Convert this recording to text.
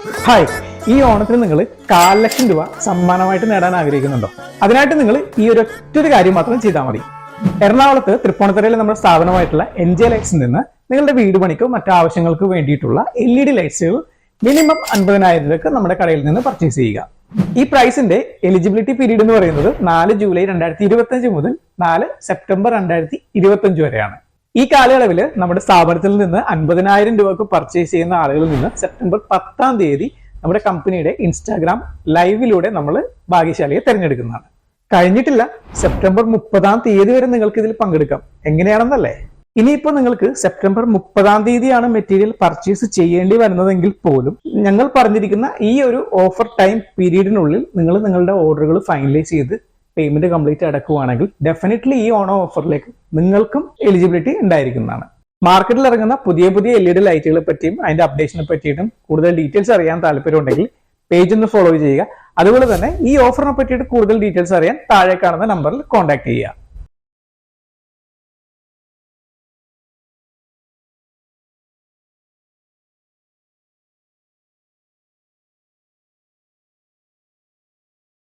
Hi, ഈ ഓണത്തിന് നിങ്ങൾ 1,00,000 രൂപ സമ്മാനമായിട്ട് നേടാൻ ആഗ്രഹിക്കുന്നുണ്ടോ? അതിനായിട്ട് നിങ്ങൾ ഈ ഒരൊറ്റൊരു കാര്യം മാത്രം ചെയ്താൽ മതി. എറണാകുളത്ത് തൃപ്പൂണിത്തുറയിൽ നമ്മുടെ സ്ഥാപനമായിട്ടുള്ള NJ ലൈറ്റ്സിൽ നിന്ന് നിങ്ങളുടെ വീട് പണിക്കോ മറ്റു ആവശ്യങ്ങൾക്ക് വേണ്ടിയിട്ടുള്ള LED ലൈറ്റ്സുകൾ മിനിമം 50,000 രൂപയ്ക്ക് നമ്മുടെ കടയിൽ നിന്ന് പർച്ചേസ് ചെയ്യുക. ഈ പ്രൈസിന്റെ എലിജിബിലിറ്റി പീരീഡ് എന്ന് പറയുന്നത് 4 ജൂലൈ 2025 മുതൽ 4 സെപ്റ്റംബർ 2025 വരെയാണ്. ഈ കാലയളവിൽ നമ്മുടെ സ്ഥാപനത്തിൽ നിന്ന് 50,000 രൂപക്ക് പർച്ചേസ് ചെയ്യുന്ന ആളുകളിൽ നിന്ന് സെപ്റ്റംബർ 10-ാം തീയതി നമ്മുടെ കമ്പനിയുടെ ഇൻസ്റ്റാഗ്രാം ലൈവിലൂടെ നമ്മൾ ഭാഗ്യശാലിയെ തിരഞ്ഞെടുക്കുന്നതാണ്. കഴിഞ്ഞിട്ടില്ല, സെപ്റ്റംബർ 30-ാം തീയതി വരെ നിങ്ങൾക്ക് ഇതിൽ പങ്കെടുക്കാം. എങ്ങനെയാണെന്നല്ലേ? ഇനിയിപ്പോൾ നിങ്ങൾക്ക് സെപ്റ്റംബർ 30-ാം തീയതിയാണ് മെറ്റീരിയൽ പർച്ചേസ് ചെയ്യേണ്ടി വരുന്നതെങ്കിൽ പോലും ഞങ്ങൾ പറഞ്ഞിരിക്കുന്ന ഈ ഒരു ഓഫർ ടൈം പീരീഡിനുള്ളിൽ നിങ്ങൾ നിങ്ങളുടെ ഓർഡറുകൾ ഫൈനലൈസ് ചെയ്ത് പേയ്മെന്റ് കംപ്ലീറ്റ് അടക്കുകയാണെങ്കിൽ ഡെഫിനറ്റ്ലി ഈ ഓണം ഓഫറിലേക്ക് നിങ്ങൾക്കും എലിജിബിലിറ്റി ഉണ്ടായിരിക്കുന്നതാണ്. മാർക്കറ്റിൽ ഇറങ്ങുന്ന പുതിയ LED ലൈറ്റുകളെ പറ്റിയും അതിന്റെ അപ്ഡേഷനെ പറ്റിയിട്ടും കൂടുതൽ ഡീറ്റെയിൽസ് അറിയാൻ താല്പര്യമുണ്ടെങ്കിൽ പേജ് ഒന്ന് ഫോളോ ചെയ്യുക. അതുപോലെ തന്നെ ഈ ഓഫറിനെ പറ്റിയിട്ട് കൂടുതൽ ഡീറ്റെയിൽസ് അറിയാൻ താഴെ കാണുന്ന നമ്പറിൽ കോൺടാക്ട് ചെയ്യുക.